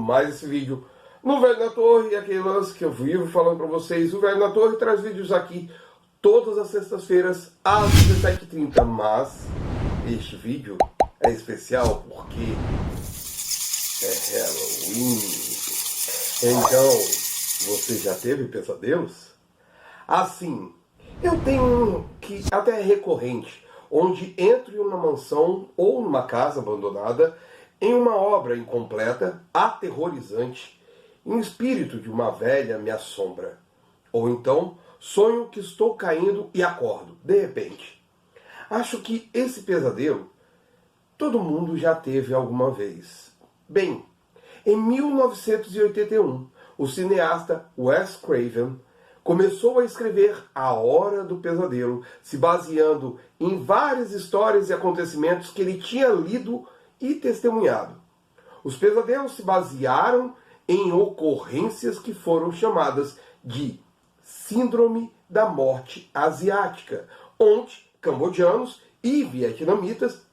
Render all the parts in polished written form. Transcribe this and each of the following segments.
mais esse vídeo no Velho na Torre, e aquele lance que eu vivo falando para vocês. O Velho na Torre traz vídeos aqui todas as sextas-feiras às 17h30, mas este vídeo é especial porque é Halloween. Então, você já teve pesadelos? Assim, eu tenho um que até é recorrente, onde entro em uma mansão ou numa casa abandonada, em uma obra incompleta, aterrorizante, e um espírito de uma velha me assombra. Ou então, sonho que estou caindo e acordo, de repente. Acho que esse pesadelo todo mundo já teve alguma vez. Bem, em 1981, o cineasta Wes Craven começou a escrever A Hora do Pesadelo, se baseando em várias histórias e acontecimentos que ele tinha lido e testemunhado. Os pesadelos se basearam em ocorrências que foram chamadas de Síndrome da Morte Asiática, onde cambodianos e vietnamitas,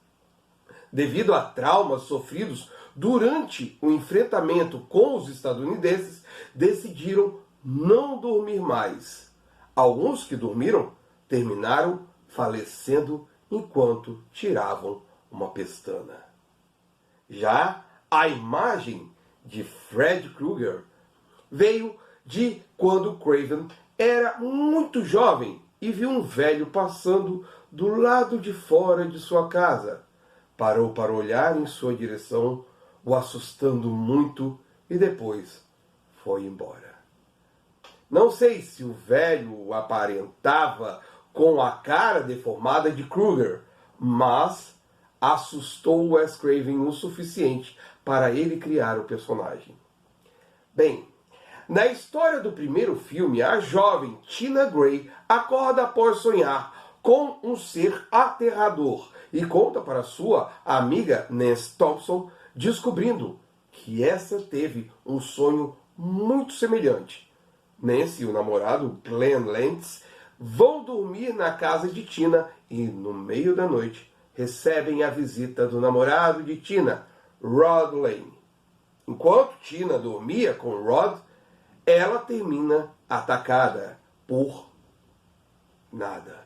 devido a traumas sofridos durante o enfrentamento com os estadunidenses, decidiram não dormir mais. Alguns que dormiram terminaram falecendo enquanto tiravam uma pestana. Já a imagem de Fred Krueger veio de quando Craven era muito jovem e viu um velho passando do lado de fora de sua casa. Parou para olhar em sua direção, o assustando muito, e depois foi embora. Não sei se o velho aparentava com a cara deformada de Krueger, mas assustou Wes Craven o suficiente para ele criar o personagem. Bem, na história do primeiro filme, a jovem Tina Gray acorda após sonhar com um ser aterrador e conta para sua amiga Nancy Thompson, descobrindo que essa teve um sonho muito semelhante. Nancy e o namorado Glenn Lentz vão dormir na casa de Tina e, no meio da noite, recebem a visita do namorado de Tina, Rod Lane. Enquanto Tina dormia com Rod, ela termina atacada por nada.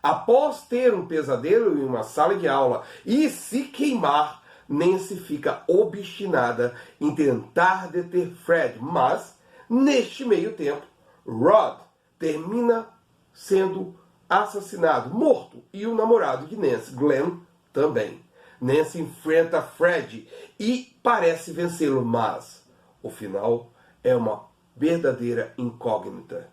Após ter um pesadelo em uma sala de aula e se queimar, Nancy fica obstinada em tentar deter Fred, mas, neste meio tempo, Rod termina sendo assassinado, morto, e o namorado de Nancy, Glenn, também. Nancy enfrenta Fred e parece vencê-lo, mas o final é uma verdadeira incógnita.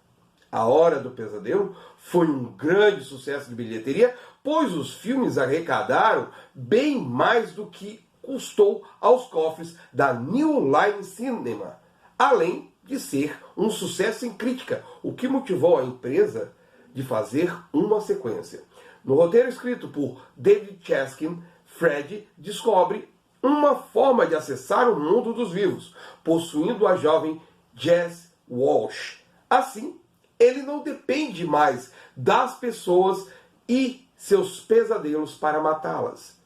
A Hora do Pesadelo foi um grande sucesso de bilheteria, pois os filmes arrecadaram bem mais do que custou aos cofres da New Line Cinema, além de ser um sucesso em crítica, o que motivou a empresa de fazer uma sequência. No roteiro escrito por David Chaskin, Fred descobre uma forma de acessar o mundo dos vivos, possuindo a jovem Jess Walsh. Assim, ele não depende mais das pessoas e seus pesadelos para matá-las.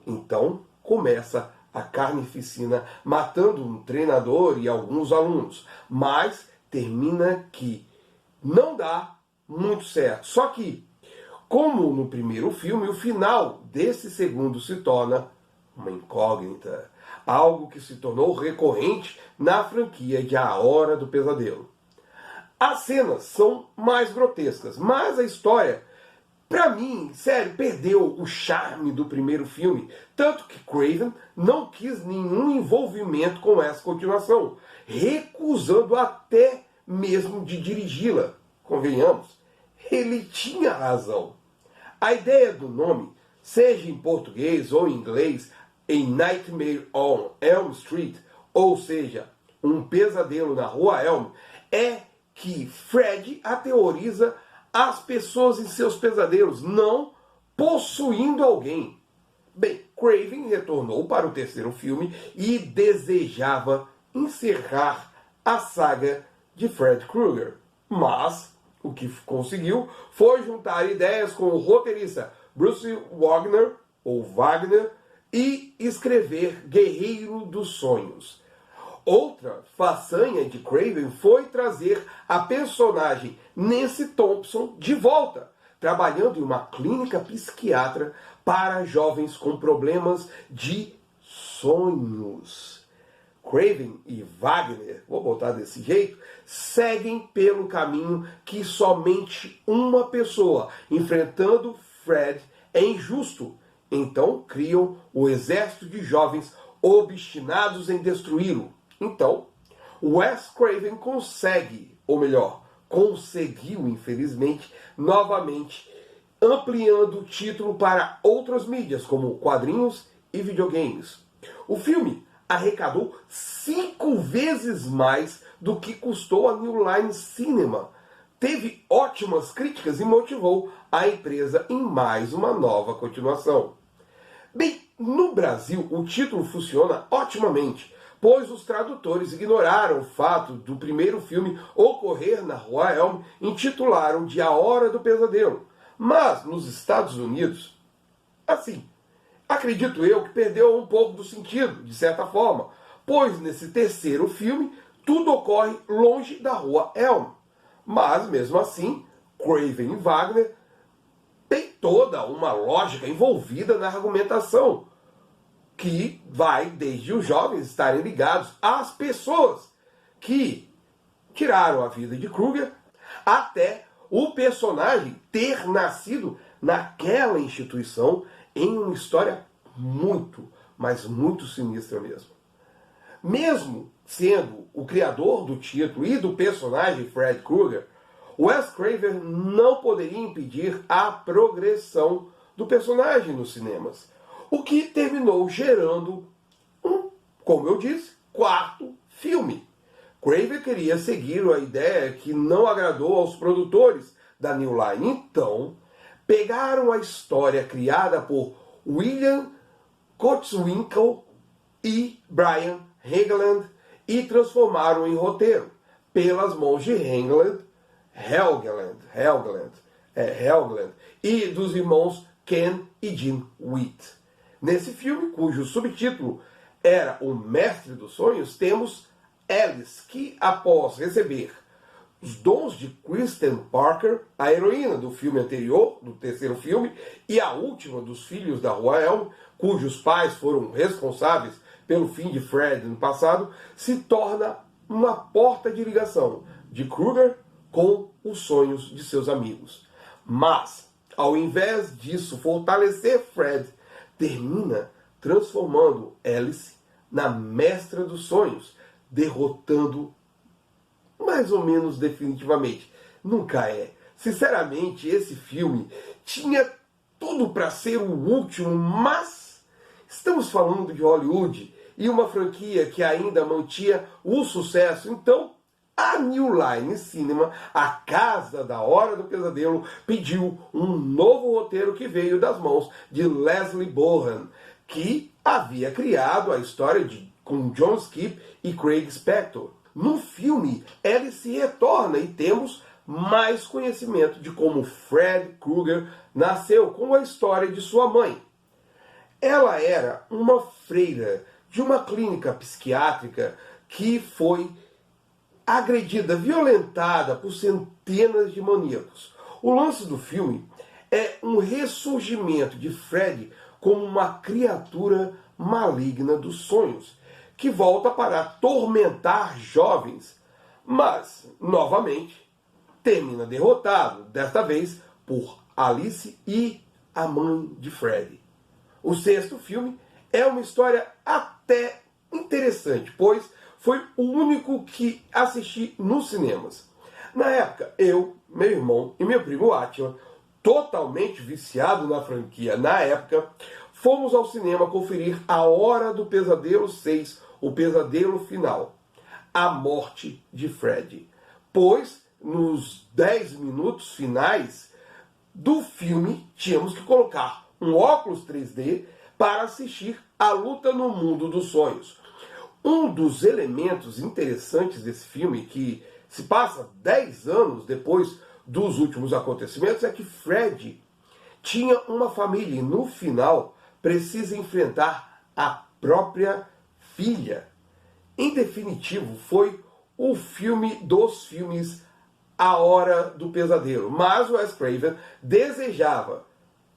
Então começa a carnificina, matando um treinador e alguns alunos. Mas termina que não dá muito certo. Só que, como no primeiro filme, o final desse segundo se torna uma incógnita. Algo que se tornou recorrente na franquia de A Hora do Pesadelo. As cenas são mais grotescas, mas a história, pra mim, sério, perdeu o charme do primeiro filme. Tanto que Craven não quis nenhum envolvimento com essa continuação, recusando até mesmo de dirigi-la. Convenhamos, ele tinha razão. A ideia do nome, seja em português ou em inglês, em Nightmare on Elm Street, ou seja, um pesadelo na Rua Elm, é que Fred aterroriza as pessoas em seus pesadelos, não possuindo alguém. Bem, Craven retornou para o terceiro filme e desejava encerrar a saga de Fred Krueger. Mas o que conseguiu foi juntar ideias com o roteirista Bruce Wagner, ou Wagner, e escrever Guerreiro dos Sonhos. Outra façanha de Craven foi trazer a personagem Nancy Thompson de volta, trabalhando em uma clínica psiquiatra para jovens com problemas de sonhos. Craven e Wagner, vou botar desse jeito, seguem pelo caminho que somente uma pessoa enfrentando Fred é injusto. Então criam o exército de jovens obstinados em destruí-lo. Então, Wes Craven consegue, ou melhor, conseguiu, infelizmente, novamente, ampliando o título para outras mídias, como quadrinhos e videogames. O filme arrecadou 5 vezes mais do que custou a New Line Cinema. Teve ótimas críticas e motivou a empresa em mais uma nova continuação. Bem, no Brasil o título funciona otimamente, pois os tradutores ignoraram o fato do primeiro filme ocorrer na Rua Elm e intitularam de A Hora do Pesadelo. Mas nos Estados Unidos, assim, acredito eu que perdeu um pouco do sentido, de certa forma, pois nesse terceiro filme tudo ocorre longe da Rua Elm. Mas mesmo assim, Craven e Wagner têm toda uma lógica envolvida na argumentação, que vai desde os jovens estarem ligados às pessoas que tiraram a vida de Kruger, até o personagem ter nascido naquela instituição em uma história muito, mas muito sinistra mesmo. Mesmo sendo o criador do título e do personagem Fred Krueger, Wes Craven não poderia impedir a progressão do personagem nos cinemas, o que terminou gerando como eu disse, quarto filme. Craven queria seguir a ideia que não agradou aos produtores da New Line, então pegaram a história criada por William Kotzwinkle e Brian Helgeland e transformaram em roteiro pelas mãos de Helgeland e dos irmãos Ken e Jim Witt. Nesse filme, cujo subtítulo era O Mestre dos Sonhos, temos Alice, que após receber os dons de Kristen Parker, a heroína do filme anterior, do terceiro filme, e a última dos filhos da Rua Elm, cujos pais foram responsáveis pelo fim de Fred no passado, se torna uma porta de ligação de Krueger com os sonhos de seus amigos. Mas, ao invés disso fortalecer Fred, termina transformando Alice na mestra dos sonhos, derrotando mais ou menos definitivamente. Nunca é. Sinceramente, esse filme tinha tudo para ser o último, mas estamos falando de Hollywood e uma franquia que ainda mantinha o sucesso. Então, a New Line Cinema, a casa da Hora do Pesadelo, pediu um novo roteiro que veio das mãos de Leslie Bohan, que havia criado a história com John Skipp e Craig Spector. No filme, Alice retorna e temos mais conhecimento de como Fred Krueger nasceu com a história de sua mãe. Ela era uma freira de uma clínica psiquiátrica que foi agredida, violentada por centenas de maníacos. O lance do filme é um ressurgimento de Fred como uma criatura maligna dos sonhos, que volta para atormentar jovens, mas, novamente, termina derrotado, desta vez por Alice e a mãe de Fred. O sexto filme é uma história até interessante, pois foi o único que assisti nos cinemas. Na época, eu, meu irmão e meu primo Átila, totalmente viciado na franquia na época, fomos ao cinema conferir A Hora do Pesadelo 6, O Pesadelo Final, A Morte de Fred. Pois, nos 10 minutos finais do filme, tínhamos que colocar um óculos 3D para assistir a luta no mundo dos sonhos. Um dos elementos interessantes desse filme, que se passa 10 anos depois dos últimos acontecimentos, é que Fred tinha uma família e no final precisa enfrentar a própria filha. Em definitivo, foi o filme dos filmes A Hora do Pesadelo. Mas Wes Craven desejava,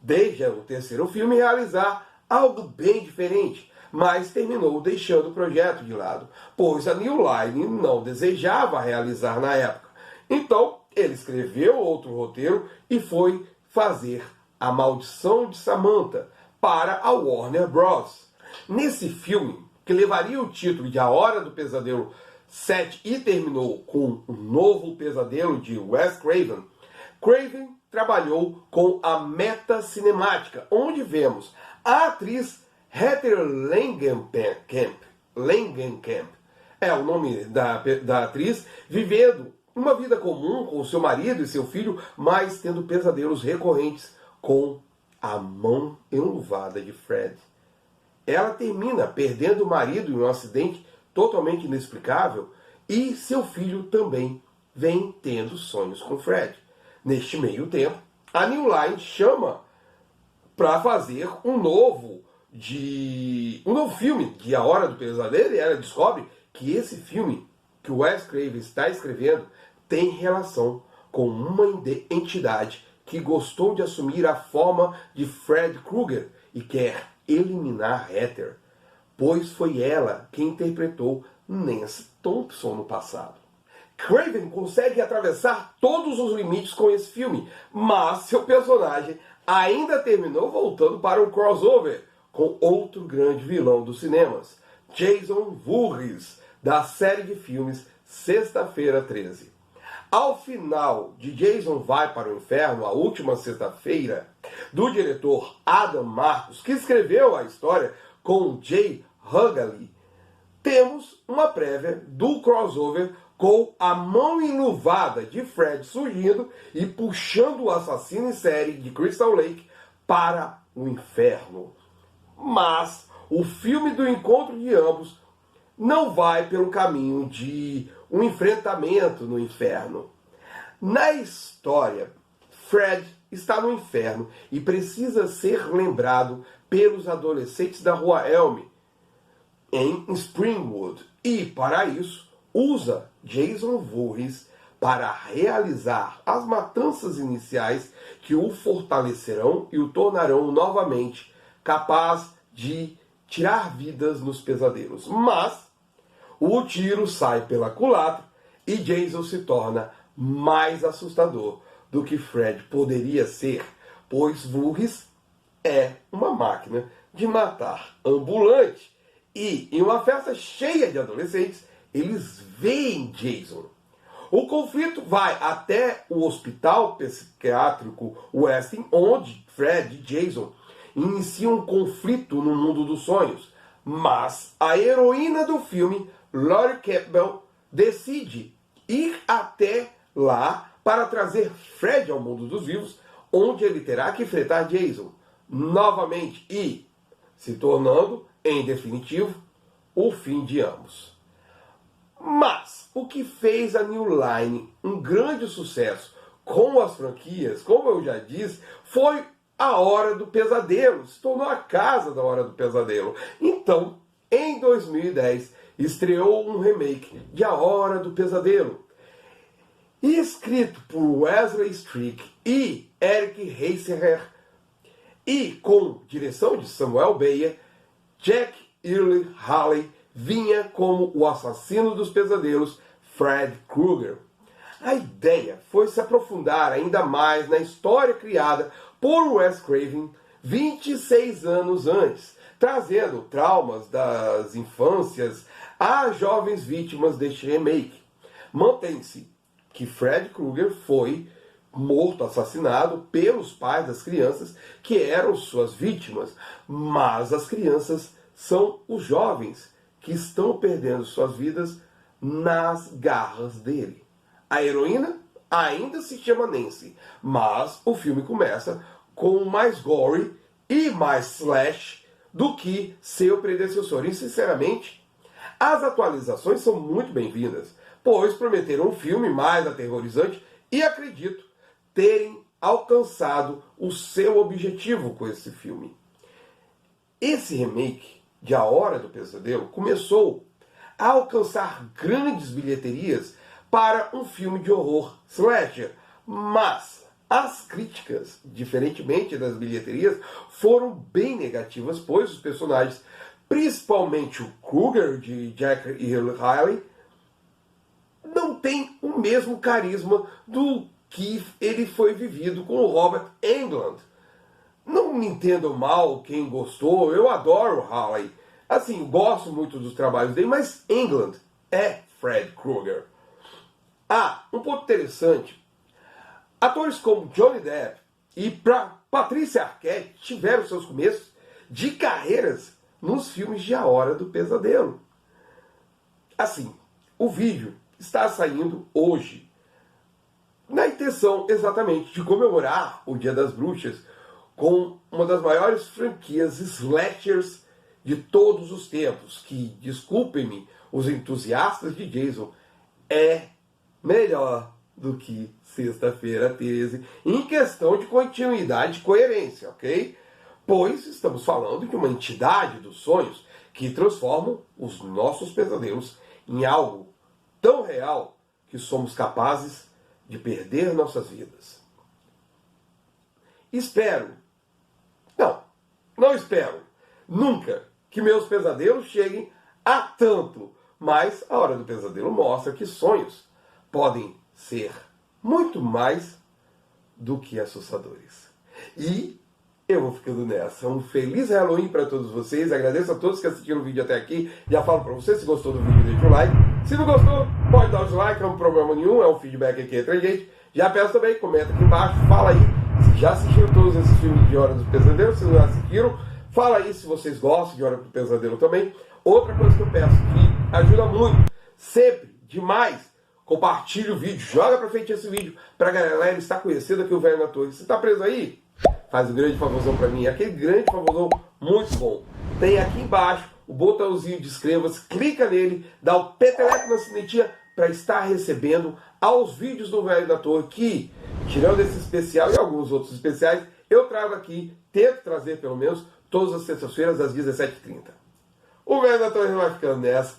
desde o terceiro filme, realizar algo bem diferente, mas terminou deixando o projeto de lado, pois a New Line não desejava realizar na época. Então, ele escreveu outro roteiro e foi fazer A Maldição de Samantha para a Warner Bros. Nesse filme, que levaria o título de A Hora do Pesadelo 7 e terminou com Um Novo Pesadelo de Wes Craven, Craven trabalhou com a meta cinemática, onde vemos a atriz Heather Langenkamp, é o nome da atriz, vivendo uma vida comum com seu marido e seu filho, mas tendo pesadelos recorrentes com a mão enluvada de Fred. Ela termina perdendo o marido em um acidente totalmente inexplicável e seu filho também vem tendo sonhos com Fred. Neste meio tempo, a New Line chama para fazer um novo filme de A Hora do Pesadelo, e ela descobre que esse filme que o Wes Craven está escrevendo tem relação com uma entidade que gostou de assumir a forma de Fred Krueger e quer eliminar Heather, pois foi ela quem interpretou Nancy Thompson no passado. Craven consegue atravessar todos os limites com esse filme, mas seu personagem ainda terminou voltando para um crossover com outro grande vilão dos cinemas, Jason Voorhees, da série de filmes Sexta-feira 13. Ao final de Jason Vai para o Inferno, a última sexta-feira, do diretor Adam Marcus, que escreveu a história com Jay Hughley, temos uma prévia do crossover com a mão enluvada de Fred surgindo e puxando o assassino em série de Crystal Lake para o inferno. Mas o filme do encontro de ambos não vai pelo caminho de um enfrentamento no inferno. Na história, Fred está no inferno e precisa ser lembrado pelos adolescentes da Rua Elm, em Springwood. E, para isso, usa Jason Voorhees para realizar as matanças iniciais que o fortalecerão e o tornarão novamente capaz de tirar vidas nos pesadelos. Mas o tiro sai pela culatra e Jason se torna mais assustador do que Fred poderia ser, pois Voorhees é uma máquina de matar ambulante. E em uma festa cheia de adolescentes, eles veem Jason. O conflito vai até o hospital psiquiátrico Westin, onde Fred e Jason iniciam um conflito no mundo dos sonhos. Mas a heroína do filme, Laurie Campbell, decide ir até lá para trazer Fred ao mundo dos vivos, onde ele terá que enfrentar Jason novamente e se tornando, em definitivo, o fim de ambos. Mas o que fez a New Line um grande sucesso com as franquias, como eu já disse, foi A Hora do Pesadelo. Se tornou a casa da Hora do Pesadelo. Então, em 2010, estreou um remake de A Hora do Pesadelo, escrito por Wesley Strick e Eric Heisserer, e com direção de Samuel Bayer. Jack Earle Haley vinha como o assassino dos pesadelos, Fred Krueger. A ideia foi se aprofundar ainda mais na história criada por Wes Craven 26 anos antes, trazendo traumas das infâncias às jovens vítimas deste remake. Mantém-se que Fred Krueger foi morto, assassinado pelos pais das crianças que eram suas vítimas, mas as crianças são os jovens que estão perdendo suas vidas nas garras dele. A heroína ainda se chama Nancy, mas o filme começa com mais gore e mais slash do que seu predecessor. E, sinceramente, as atualizações são muito bem-vindas, pois prometeram um filme mais aterrorizante e acredito terem alcançado o seu objetivo com esse filme. Esse remake de A Hora do Pesadelo começou a alcançar grandes bilheterias para um filme de horror slasher. Mas as críticas, diferentemente das bilheterias, foram bem negativas, pois os personagens, principalmente o Krueger de Jack Earle Haley, não tem o mesmo carisma do que ele foi vivido com o Robert Englund. Não me entendam mal quem gostou, eu adoro o Haley. Assim, gosto muito dos trabalhos dele, mas Englund é Fred Krueger. Um ponto interessante. Atores como Johnny Depp e Patricia Arquette tiveram seus começos de carreiras nos filmes de A Hora do Pesadelo. Assim, o vídeo está saindo hoje, na intenção exatamente de comemorar o Dia das Bruxas com uma das maiores franquias slashers de todos os tempos, que, desculpem-me, os entusiastas de Jason, é melhor do que Sexta-feira 13 em questão de continuidade e coerência, ok? Pois estamos falando de uma entidade dos sonhos que transformam os nossos pesadelos em algo tão real que somos capazes de perder nossas vidas. Não espero nunca que meus pesadelos cheguem a tanto, mas A Hora do Pesadelo mostra que sonhos podem ser muito mais do que assustadores. E eu vou ficando nessa. Um feliz Halloween para todos vocês. Agradeço a todos que assistiram o vídeo até aqui. Já falo para você, se gostou do vídeo, deixa o like. Se não gostou, pode dar o dislike, não tem problema nenhum. É um feedback aqui entre a gente. Já peço também, comenta aqui embaixo, fala aí se já assistiram todos esses filmes de Hora do Pesadelo. Se não assistiram, fala aí se vocês gostam de Hora do Pesadelo também. Outra coisa que eu peço que ajuda muito, sempre, demais, compartilhe o vídeo, joga pra frente esse vídeo pra galera estar conhecendo aqui o Velho na Torre. Você tá preso aí? Faz um grande favorzão pra mim, aquele grande favorzão muito bom. Tem aqui embaixo o botãozinho de inscreva-se, clica nele, dá o peteleco na sinetinha para estar recebendo aos vídeos do Velho da Torre que, tirando esse especial e alguns outros especiais, eu trago aqui, tento trazer pelo menos, todas as sextas-feiras às 17h30. O Velho da Torre vai ficando nessa.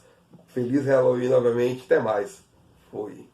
Feliz Halloween novamente, até mais. Fui.